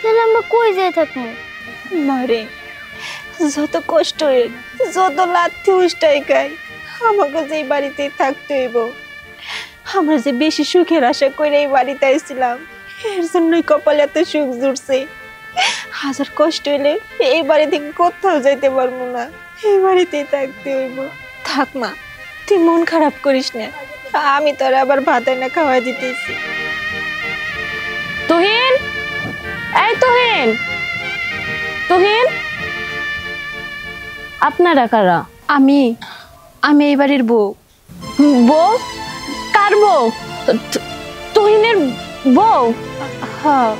তাহলে আমরা কই যেয়ে থাকবো?
মারে, যত কষ্ট হোক, যত লাথি উষ্টাই খাই, আমাকে যে এই বাড়িতেই থাকতে হইব। আমরা যে বেশি সুখের আশা করে এই বাড়িতে আইছিলাম, এর জন্যই কপালে এত সুখ জুড়ছে। হাজার কষ্ট হইলে এই বাড়ি থেকে কোথাও যাইতে পারবো না, এই বাড়িতেই থাকতে হইব। থাক মা, তুই মন খারাপ করিস না, আমি তোর আবার ভাত না খাওয়াই দিতেছি।
তুহিন, এই তুহিন, তুহিন, আপনারা কারা?
আমি এই বাড়ির বউ।
বউ? কার বউ? তুহিনের বউ?
হ্যাঁ,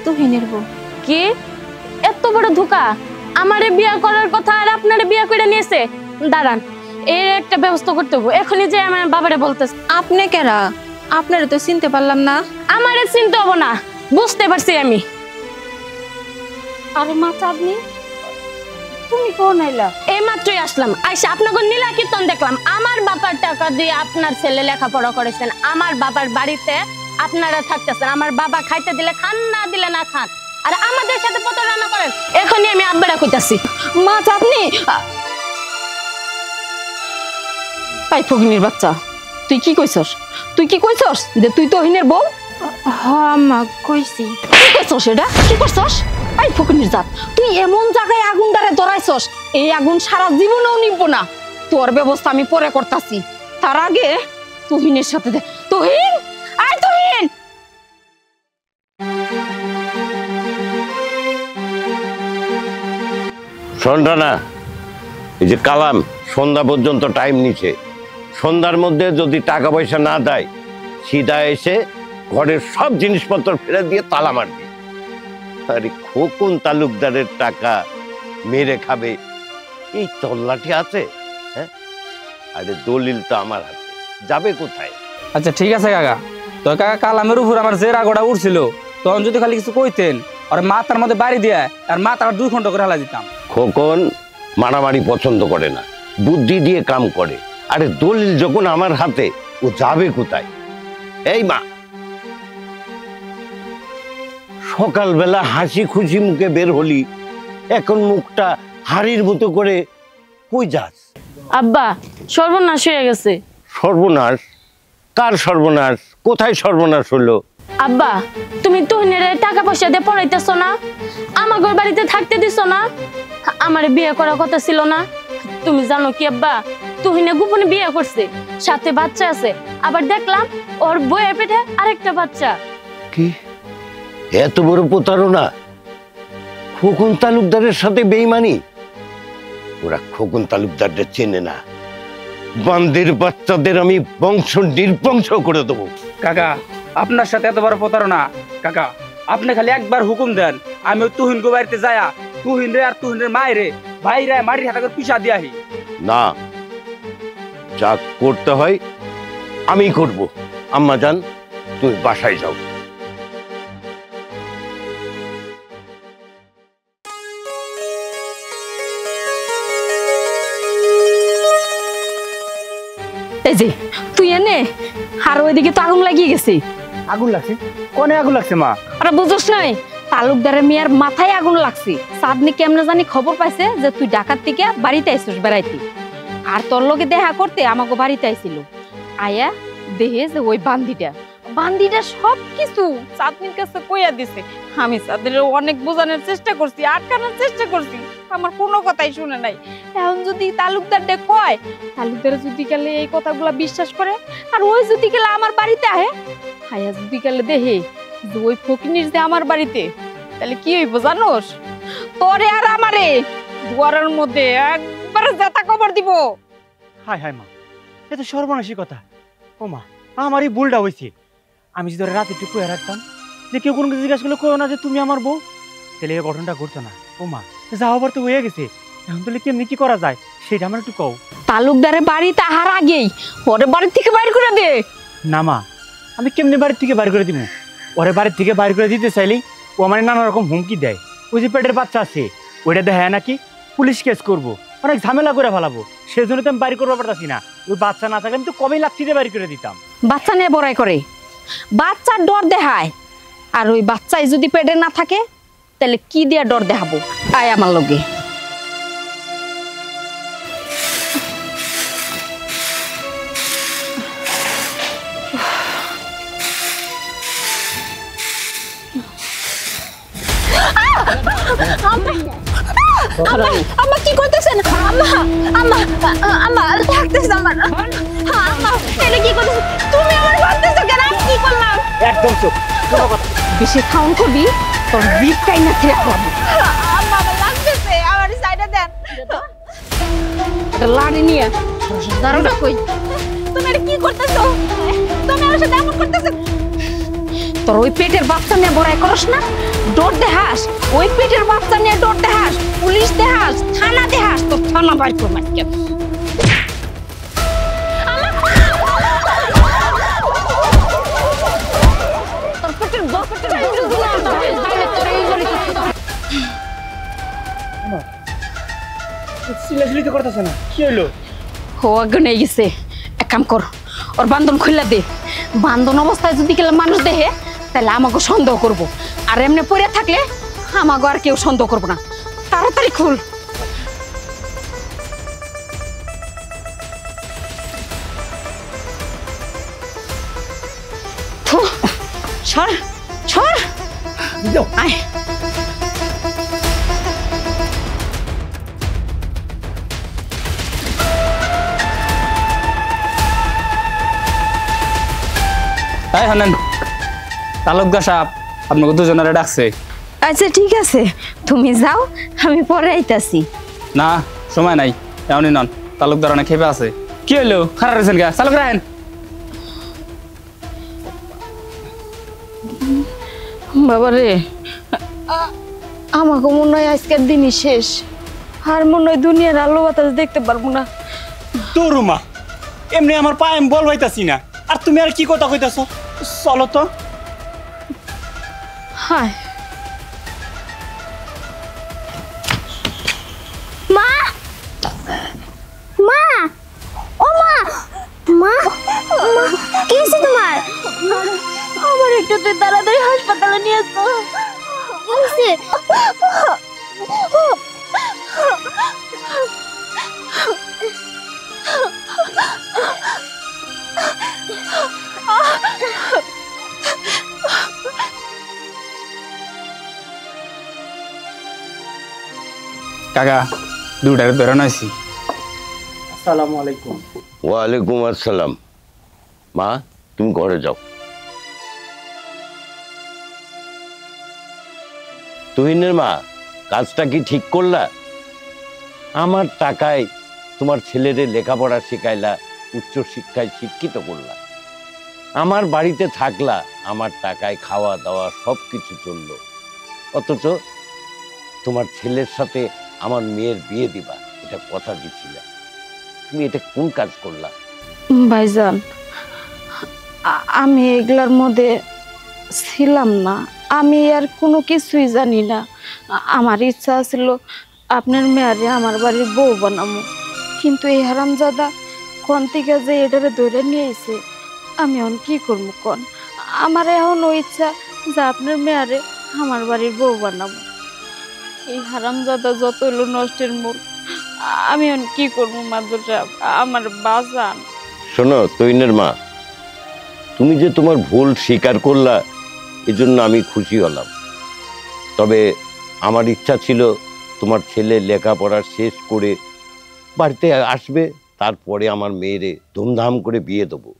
তুহিনের বউ।
কি এত বড় ধোকা! আমারে বিয়া করার কথা আর আপনারে বিয়া করে নিয়েছে। দাঁড়ান, এর একটা ব্যবস্থা করতে হবে এখনই, যে আমার বাবারে বলতেছে।
আপনি কেরা? আপনারা তো চিনতে পারলাম না।
আমারে চিনতে হবো না, বুঝতে পারছি আমি। আরে মা চাঁদনি, তুমি কোন আইলা? এই মাত্রই আসলাম, আইসা আপনাকে নীলা কীর্তন দেখলাম। আমার বাবার টাকা দিয়ে আপনার ছেলে লেখাপড়া করেছেন, আমার বাবার বাড়িতে আপনারা থাকতেছেন। আমার বাবা খাইতে দিলে খান, না দিলে না খান, আর আমাদের সাথে প্রতারণা করেন। এখনই আমি আব্বারা কইতাছি। মা চাঁদনি, পাই ফগিনীর বাচ্চা, তুই কি কইছস? তুই কি কইছস যে তুই তোহিনের বউ?
হ্যাঁ মা, কইছি।
কি করছস এটা? কি করছস? আই ফকিনির জাত, তুই এমন জায়গায় আগুন দ্বারে ধরাইছস, এই আগুন সারা জীবনেও নিবো না। তোর ব্যবস্থা আমি পরে করতাছি, তার আগে তুহিনের সাথে দে। তুহিন, আয় তুহিন।
সন্ধ্যা না, এই যে কালাম সন্ধ্যা পর্যন্ত টাইম নিছে, সন্ধ্যার মধ্যে যদি টাকা পয়সা না দেয়, সিধা এসে ঘরের সব জিনিসপত্র ফেলে দিয়ে তালা মারবে। আরে খোকন তালুকদারের টাকা মেরে খাবে এই তল্লাটি আছে? হ্যাঁ, আরে দলিল তো আমার হাতে, যাবে কোথায়?
আচ্ছা ঠিক আছে কাকা, তো কাকা কালামের উপর আমার যে রাগটা উঠছিল, তখন যদি খালি কিছু কইতেন, আর মাথার মধ্যে বাড়ি দিয়ে আর মাথার 2 ঘন্টা করে হালা দিতাম।
খোকন মারামারি পছন্দ করে না, বুদ্ধি দিয়ে কাম করে। আরে দলিল যখন আমার হাতে, ও যাবে কোথায়? এই মা, সকালবেলা হাসি খুশি মুখে বের হলি, এখন মুখটা হাড়ির মতো করে কই যাস?
আব্বা, সর্বনাশ হয়ে গেছে।
সর্বনাশ? কার সর্বনাশ? কোথায় সর্বনাশ হলো?
আব্বা, তুমি তুহিনের টাকা পয়সা দিয়ে পড়াইতেছো না, আমাদের বাড়িতে থাকতে দিছো না, আমার বিয়ে করার কথা ছিল না। তুমি জানো কি আব্বা, তুহিনে গোপনে বিয়ে করছে, সাথে বাচ্চা আছে। আবার দেখলাম ওর বইয়ের পেটে আরেকটা বাচ্চা।
কি এত বড় প্রতারণা! খোকন তালুকদারের সাথে বেইমানি! ওরা খোকন তালুকদারদের চেনে না। বান্দির বাচ্চাদের আমি বংশ নির্বংশ করে দেবো।
কাকা, আপনার সাথে এত বড় প্রতারণা! কাকা, আপনি খালি একবার হুকুম দেন, আমি ওই তুহিন গো বাড়িতে যায়া তুহিন রে আর তুহিনের মায়ের রে ভাইরে মাটির হাতে করে পিছা দিয়ে আহি।
না, যা করতে হয় আমি করব। আম্মা জান, তুমি বাসায় যাও।
এই যে তুই এনে, আর ওইদিকে তো আগুন লাগিয়ে গেছে।
আগুন লাগছে? কোনে আগুন লাগছে মা?
আরে বুঝছ নাই, তালুকদারের মেয়ের মাথায় আগুন লাগছে। চাঁদনি কেমনে জানি খবর পাইছে যে তুই ঢাকার থেকে বাড়িতে আইছিস বেড়াইতে, আর তোর লগে দেখা করতে আমাকে বাড়িতে আইছিল। আয়া দেহে যে ওই বান্দিটা সবকিছু চাঁদনির কাছে কইয়া দিছে। আমি চাঁদনির অনেক বোঝানোর চেষ্টা করছি, আটকানোর চেষ্টা করছি, আমার কোনো কথাই শুনে নাই। এখন যদি তালুকদার কয়, তালুকদার যদি গেলে এই কথাগুলা বিশ্বাস করে, আর ওই যদি গেলে আমার বাড়িতে আহে, হায়া যদি গেলে দেহে যে ওই ফকিনির যে আমার বাড়িতে, তাহলে কি হইব জানোস? তোরে আর আমারে দুয়ারের মধ্যে একবার জাতা কবর দিব।
হায় হায় মা, এ তো সর্বনাশী কথা। ও মা, আমারই ভুলটা হয়েছে। আমি যদি ওরা রাতে একটু কয়ে রাখতাম যে কেউ কোনো কিছু জিজ্ঞাসা করলে কেউ না যে তুমি আমার বউ, তাহলে এই ঘটনাটা ঘটতো না। ও মা, যা হবার তো হয়ে গেছে, এখন তাহলে কেমনি কি করা যায় সেটা আমার একটু কও।
তালুকদারের বাড়ি তাহার আগেই ওরে বাড়ির থেকে বাইর করে দে।
না মা, আমি কেমনি বাড়ির থেকে বাইর করে দিব? ওরে বাড়ির থেকে বাইর করে দিতে চাইলেই ও আমার নানা রকম হুমকি দেয়। ওই যে পেটের বাচ্চা আছে, ওইটা দেখায় নাকি পুলিশ কেস করব, অনেক ঝামেলা করে ফেলাবো, সেজন্য তো আমি বাড়ি করবো পারতাছি না। ওই বাচ্চা না থাকলে আমি তো কবেই লাথি দিয়ে বাড়ি করে দিতাম।
বাচ্চা নিয়ে বড়াই করে, বাচ্চার ডর দেখায়। আর ওই বাচ্চাই যদি পেটে না থাকে তাহলে কি দিয়ে ডর দেখাবো? আয় আমার লগে। আম্মা কি করতেছেন? আম্মা থাকতেছে আমার। আম্মা এটা কি করতেছ? তুমি আমার মারতেছো কেন? আমি কি করলাম?
একদম চুপ, কোনো কথা।
বেশি খাউন করবি তোর বিটটাই না খেয়ে খাবো। আম্মা আমার লাগতেছে, আমার সাইডে দেন। এটা লাড়ি নিয়ে দারোটা কই? তুমি এটা কি করতেছো? তুমি আমার সাথে এমন করতেছো? তোর ওই পেটের বাচ্চা নিয়ে বড়াই করস না? ডর দেহাস? ওই পেটের বাচ্চা নিয়ে ডর দেহাস? পুলিশ দেহাস? থানা দেহাস? তোর থানা বাইর করে মারকে। তোর পেটের বাচ্চা
চিল্লাচিল্লি তো করতেছে না, কি হইলো?
ও আগুন হয়ে গেছে। এক কাম কর, ওর বান্ধন খুলে দে। বান্ধন অবস্থায় যদি কেউ মানুষ দেখে তাহলে আমাকে সন্দেহ করব, আর এমনি পড়ে থাকলে আমাকে আর কেউ সন্দেহ করবো না। তাড়াতাড়ি খুল। থু, সর সর, আয়।
তাই হানেন তালুকদার সাহেব আপনাকে দুজনের ডাকছে।
আচ্ছা ঠিক আছে, তুমি যাও, আমি পরে আইতাছি।
না সময় নাই, এমনই নন, তালুকদার অনেক খেপে আছে। কি হইলো? খারাপ রয়েছেন গা, চালক রাখেন।
বাবারে, আমাকে মনে হয় আজকের দিনই শেষ। আর মনে হয় দুনিয়ার আলো বাতাস দেখতে পারবো না।
তোরুমা এমনি আমার পায়ে আমি বল হইতাছি না, আর তুমি আর কি কথা কইতাছো? চলো তো।
হায়,
মা, মা, ও মা, মা, মা, কি হয়েছে তোমার?
আমার একটু তুই তাড়াতাড়ি হাসপাতালে নিয়ে আসতো।
কি হয়েছে?
কাকা দুটারে ধরে নাইছি।
আসসালামু আলাইকুম।
ওয়ালাইকুম আসসালাম। মা তুমি ঘরে যাও। তুহিনের মা, কাজটা কি ঠিক করলা? আমার টাকায় তোমার ছেলেরে লেখাপড়া শেখাইলা, উচ্চ শিক্ষায় শিক্ষিত করলা, আমার বাড়িতে থাকলা, আমার টাকায় খাওয়া দাওয়া সব কিছু চললো, অথচ তোমার ছেলের সাথে আমার মেয়ের বিয়ে দিবা, এটা কথা দিছিলা। তুমি এটা কোন কাজ করলা?
ভাইজান, আমি এগুলার মধ্যে ছিলাম না। আমি আর কোনো কিছুই জানি না। আমার ইচ্ছা ছিল আপনার মেয়ারে আমার বাড়ির বউ বানাবো, কিন্তু এই হারামজাদা কোন থেকে যে এটারে ধরে নিয়ে এসে আমি এখন কি করবো কন? আমার এখন ইচ্ছা যে আপনার মেয়ারে আমার বাড়ির বউ বানাবো। এই হারামজাদা যত হলো নষ্টের মূল। আমি এখন কি করবো মাদুর সাহেব, আমার বাঁচান।
শোনো তৈনের মা, তুমি যে তোমার ভুল স্বীকার করলা এজন্য আমি খুশি হলাম। তবে আমার ইচ্ছা ছিল তোমার ছেলে লেখাপড়া শেষ করে বাড়িতে আসবে, তারপরে আমার মেয়েরে ধুমধাম করে বিয়ে দেবো।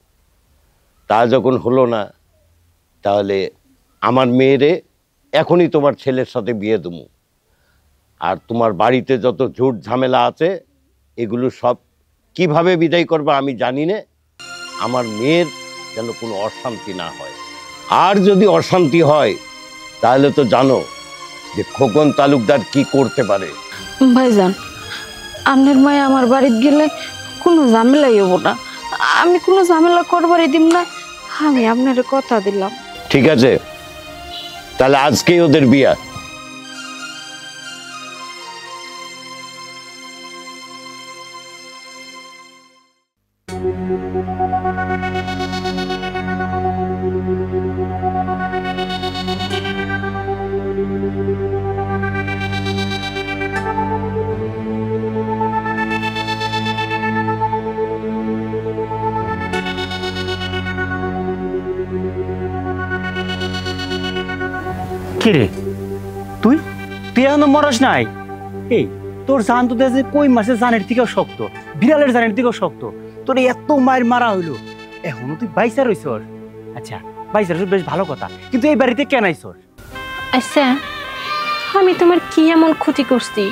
তা যখন হলো না, তাহলে আমার মেয়েরে এখনই তোমার ছেলের সাথে বিয়ে দেবো। আর তোমার বাড়িতে যত ঝুট ঝামেলা আছে এগুলো সব কিভাবে বিদায় করবা আমি জানি না। আমার মেয়ের যেন কোনো অশান্তি না হয়, আর যদি অশান্তি হয় তাহলে তো জানো যে খোকন তালুকদার কি করতে পারে।
ভাইজান, আপনার মায়ে আমার বাড়িতে গেলে কোনো ঝামেলাই হবো না। আমি কোনো ঝামেলা করবারই দিব না, আমি আপনার কথা দিলাম।
ঠিক আছে, তাহলে আজকেই ওদের বিয়া।
কি রে তুই তুই এখনো মরস নাই? এই তোর জান তো দেখে কই মাসের জানের থেকেও শক্ত, বিড়ালের জানের থেকেও শক্ত। তোর এত মায়ের মারা হইলো, এখনো তুই বাইসা রইছস। আচ্ছা বাইসা রইছ বেশ ভালো কথা, কিন্তু এই বাড়িতে কেন আইছস?
আচ্ছা আমি তোমার কি এমন ক্ষতি করছি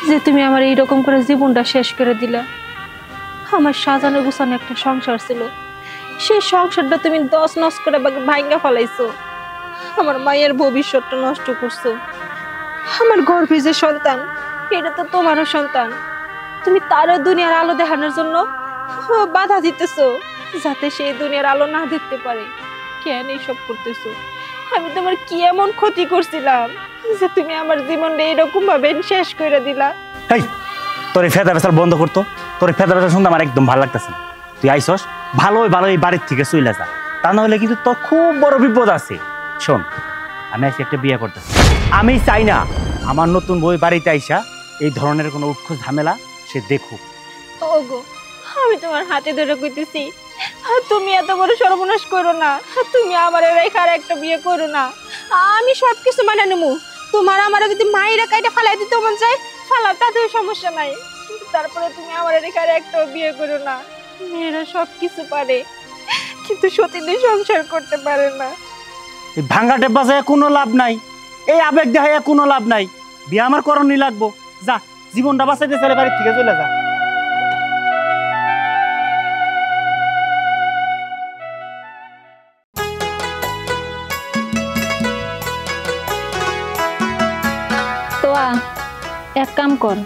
যে তুমি আমার এইরকম করে জীবনটা শেষ করে দিলা? আমার সাজানো গুছানো একটা সংসার ছিল, সেই সংসারটা তুমি দশ নস করে ভাঙ্গা ফেলাইছো। আমার মায়ের ভবিষ্যৎটা নষ্ট করছো। আমার গর্ভে যে সন্তান, এটা তো তোমারও সন্তান। তুমি তারও দুনিয়ার আলো দেখানোর জন্য বাধা দিতেছো, যাতে সে দুনিয়ার আলো না দেখতে পারে। কেন এইসব করতেছো? আমি তোমার কি এমন ক্ষতি করছিলাম যে তুমি আমার জীবনটা এরকম ভাবে শেষ করে দিলা?
এই তোর এই ফেদা বেসাল বন্ধ করতো। তোর ফেদা বেসাল শুনতে আমার একদম ভালো লাগতেছে না। তুই আইসস ভালো এই বাড়ির থেকে চলে যা, তা না হলে কিন্তু তোর খুব বড় বিপদ আছে। শোন, আমি আজকে একটা বিয়ে করতেছি। আমি চাই না আমার নতুন বই বাড়িতে আইসা এই ধরনের কোনো উৎকোচ ঝামেলা সে দেখুক।
ওগো, আমি তোমার হাতে ধরে কইতেছি, তুমি এত বড় সর্বনাশ করো না। তুমি আমার রেখার একটা বিয়ে করো না। আমি সবকিছু মানে নেবো। তোমার আমার যদি মায়েরা কাইটা ফালাই দিতে মন চায় ফালাও, তাতেও সমস্যা নাই। কিন্তু তারপরে তুমি আমার রেখার একটা বিয়ে করো না। মেয়েরা সবকিছু পারে, কিন্তু সতীনের সংসার করতে পারে না।
এই ভাঙ্গা টেপা যায় কোনো লাভ নাই, এই আবেগ দেখাইয়া কোনো লাভ নাই। বিয়ে আমার করণই লাগবো। যা, জীবনটা বাঁচাইতে চাইলে বাড়ির থেকে চলে যা।
তোয়া এক কাম কর,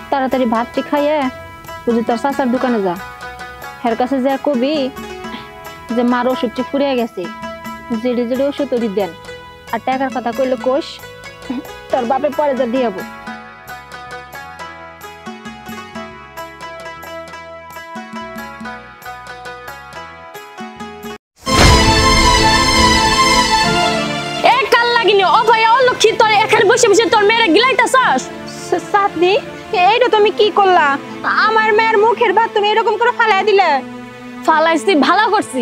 তাড়াতাড়ি ভাতটি খাইয়ে বুঝি তোর চাচার দোকানে যা। হের কাছে যা কবি যে মার ওষুধটি ফুরিয়ে গেছে, জেডি জেডি ওষুধ ওরি দেন। আর টাকার কথা কইলে কোষ, তোর বাপে পরে যা দিয়ে যাবো। এইটা তুমি কি করলা? আমার মেয়ের মুখের ভাত তুমি এরকম করে ফালাই দিলে।
ফালাইছি ভালো করছি,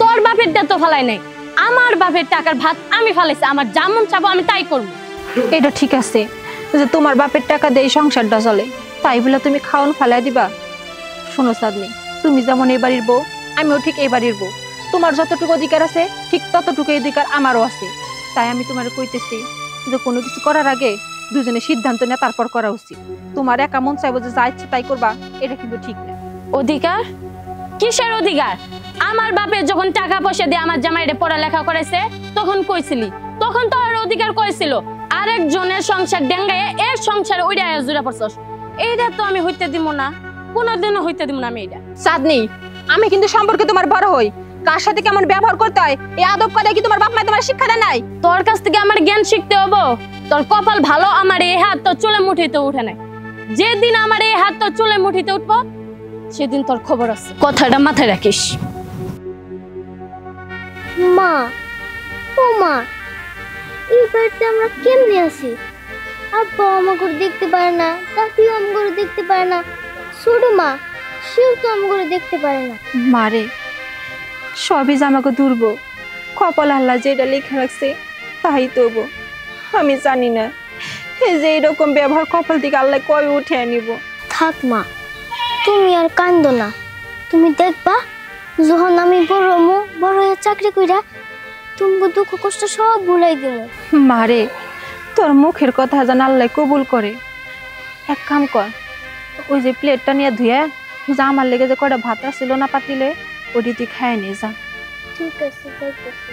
তোর বাপের দা তো ফালাই নাই। আমার বাপের টাকার ভাত আমি ফালাইছি, আমার যেমন চাবো আমি তাই করব।
এটা ঠিক আছে যে তোমার বাপের টাকা দিয়ে সংসারটা চলে, তাই বলে তুমি খাওন ফালাই দিবা? শোনো চাঁদনি, তুমি যেমন এই বাড়ির বউ, আমিও ঠিক এই বাড়ির বউ। তোমার যতটুকু অধিকার আছে ঠিক ততটুকু অধিকার আমারও আছে। তাই আমি তোমার কইতেছি যে কোনো কিছু করার আগে দুজনে সিদ্ধান্ত নিয়ে তারপর করা উচিত। তোমার একা মন চাইবো যে যা ইচ্ছে তাই করবা, এটা কিন্তু ঠিক না।
অধিকার? কিসের অধিকার? আমার বাপের যখন টাকা পয়সা দিয়ে আমার জামাইরে পড়ালেখা করেছে তখন কইছিলি, তখন তোর অধিকার কইছিল। আরেকজনের সংসার ডেঙ্গাইয়ে এর সংসারে ওইটা জুড়ে পড়ছস। এইটা তো আমি হইতে দিব না, কোনোদিনও হইতে দিব না আমি এইটা।
চাঁদনি, আমি কিন্তু সম্পর্কে তোমার বড় হই, কার সাথে কেমন ব্যবহার করতে হয় এই আদব কায়দা কি তোমার বাপ মা তোমার শিক্ষা দেয় নাই?
তোর কাছ থেকে আমার জ্ঞান শিখতে হবো? তোর কপাল ভালো, আমার এই হাত তোর চুলে মুঠিতে উঠে নাই। যেদিন আমার এই হাত তোর চুলে মুঠিতে উঠবো সেদিন তোর খবর আছে, কথাটা মাথায় রাখিস।
মা, ও মা, এই বাড়িতে আমরা কেমনে আছি? আব্বা আমাকে দেখতে পারে না, দাদিও আমাকে দেখতে পারে না, ছোট মা সেও তো আমাকে দেখতে পারে না।
মারে, সবই জামাকে দুর্ব, কপাল আল্লাহ যেটা লিখে রাখছে তাই তবু। আমি জানি না এই যে এরকম ব্যবহার কপাল থেকে আল্লাহ কবে উঠে আনিব।
থাক মা, তুমি আর কান্দো না। তুমি দেখবা যখন আমি বড় হয়ে চাকরি কইরা তুমি দুঃখ কষ্ট সব ভুলাই দিব।
মারে, তোর মুখের কথা যেন আল্লাহ কবুল করে। এক কাম কর, ওই যে প্লেটটা নিয়ে ধুয়ে যা, আমার লেগে যে কটা ভাত ছিল না পাতিলে ওটি তুই খায় নিয়ে যা।
ঠিক আছে, যাইতেছি।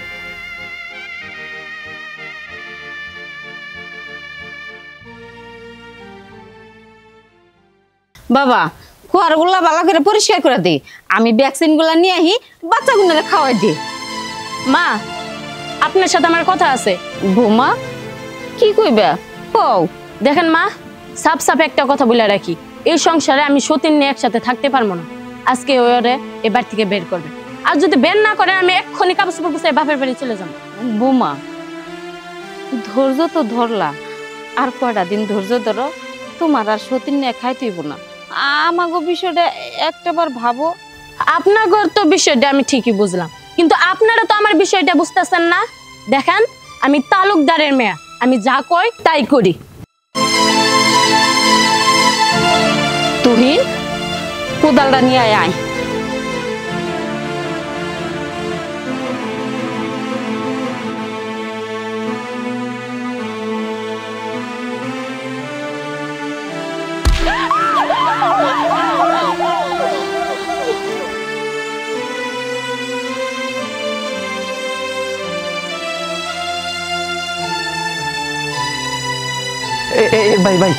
বাবা, খোয়ারগুলা ভালো করে পরিষ্কার করে দে, আমি ভ্যাকসিন গুলা নিয়ে আহি বাচ্চাগুলোরে খাওয়াই দিই।
মা, আপনার সাথে আমার কথা আছে।
বৌমা, কি কইবা কও?
দেখেন মা, সাফ সাফ একটা কথা বলে রাখি, এই সংসারে আমি সতীন নিয়ে একসাথে থাকতে পারবো না। আজকে ওরে এবার থেকে বের করবে। আর যদি বের না করে আমি এক্ষুনি কাগজ পত্র বাপের বাড়ি চলে যাবো।
বোমা ধৈর্য তো ধরলা, আর কয়টা দিন ধৈর্য ধরো, তোমার আর সতীন নিয়ে খাইতেইব না। আমাগো বিষয়টা একটাবার ভাবো।
আপনার ঘর তো বিষয়টা আমি ঠিকই বুঝলাম, কিন্তু আপনারা তো আমার বিষয়টা বুঝতেছেন না। দেখেন আমি তালুকদারের মেয়ে, আমি যা কই তাই করি। তুহিন কোদালটা নিয়ে আয়।
ভাই ভাই,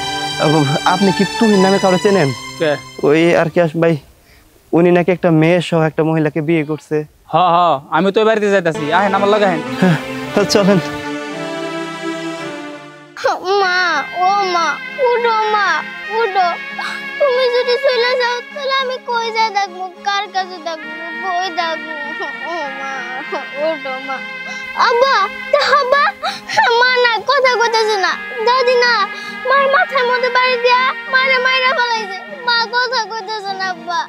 আপনি কি তুহিন নামে কারো চেনেন? ওই আর কি ভাই, উনি নাকি একটা মেয়ে সহ একটা মহিলাকে বিয়ে করছে।
হ্যাঁ আমি তো বাড়িতে যাইতাছি, আহেন আমার লগে আহেন।
চলেন।
মা, ও মা, উঠো মা, উঠো। তুমি যদি চলে যাও তাহলে আমি কই যা দেখবো, কার কাছে দেখবো, কই দেখবো? ও মা, উঠো মা। আব্বা, আব্বা, মা না কথা কইতেছে না, দাদি না মার মাথার মধ্যে বাড়ি দিয়া মারে মাইরা ফেলাইছে, মা কথা কইতেছে না আব্বা।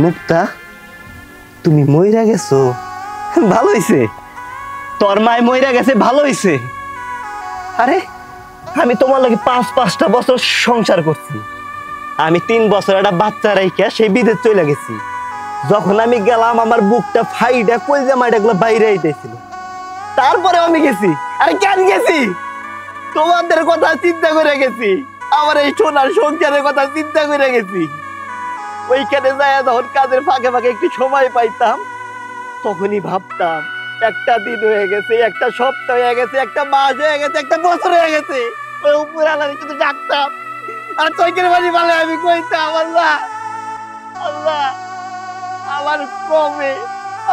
মুক্তা, তুমি মইরা গেছো, ভালো হইছে। তোর মায় মইরা গেছে, ভালো হইছে। আরে আমি তোমার লাগে 5-5টা বছর সংসার করছি। আমি 3 বছর একটা বাচ্চা রাইখা সেই বিদেশ চলে গেছি। যখন আমি গেলাম আমার বুকটা ফাইডা কলজা মাইডা গুলো বাইরে আইতেছিল। তারপরে আমি গেছি। আরে কেন গেছি? তোমাদের কথা চিন্তা করে গেছি, আমার এই সোনার সংসারের কথা চিন্তা করে গেছি। ওইখানে যায় যখন কাজের ফাঁকে ফাঁকে একটু সময় পাইতাম, তখনই ভাবতাম একটা দিন হয়ে গেছে, একটা সপ্তাহ হয়ে গেছে, একটা মাস হয়ে গেছে, একটা বছর হয়ে গেছে। ওই উপরে আলাদা কিন্তু ডাকতাম আর চৈকের বাড়ি বলে আমি কইতাম, আল্লাহ আল্লাহ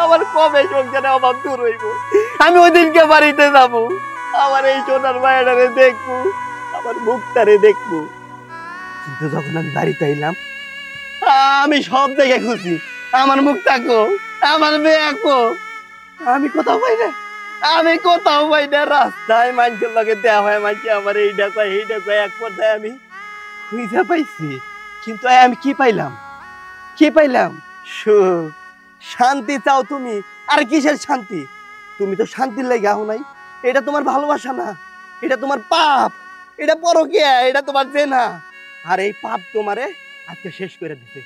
আমার কবে সংসারে অভাব দূর হইব, আমি ওই দিনকে বাড়িতে যাবো, আমার এই সোনার মায়েরারে দেখবো, আমার মুক্তারে দেখবো। কিন্তু যখন আমি বাড়িতে এলাম, আমি সব দেখে খুশি। আমার মুক্তাকো, আমার মেয়াকো, আমি কোথাও পাই না, আমি কোথাও পাই না। রাস্তায় মানুষের লগে দেওয়া হয়, মানুষে আমার এইটা কয় এইটা কয়, এক পর্যায়ে আমি খুঁজে পাইছি। কিন্তু আমি কি পাইলাম? কি পাইলাম? সুখ, শান্তি চাও তুমি। আর কিসের শান্তি? তুমি তো শান্তির লাগে আহ নাই। এটা তোমার ভালোবাসা না, এটা তোমার পাপ, এটা পরকীয়া, এটা তোমার জেনা। আর এই পাপ তোমারে আজকে শেষ করে দিতে।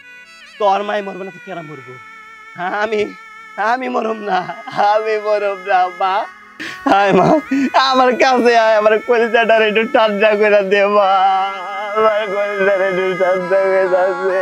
তোর মায় মরবে না তো কেন মরবো? আমি মরম না, আমি মরম না মা। আয় মা, আমার কাছে আয়, আমার কলিজাটার একটু ঠান্ডা করে দে মা, আমার কলিজাটা একটু ঠান্ডা করে দে।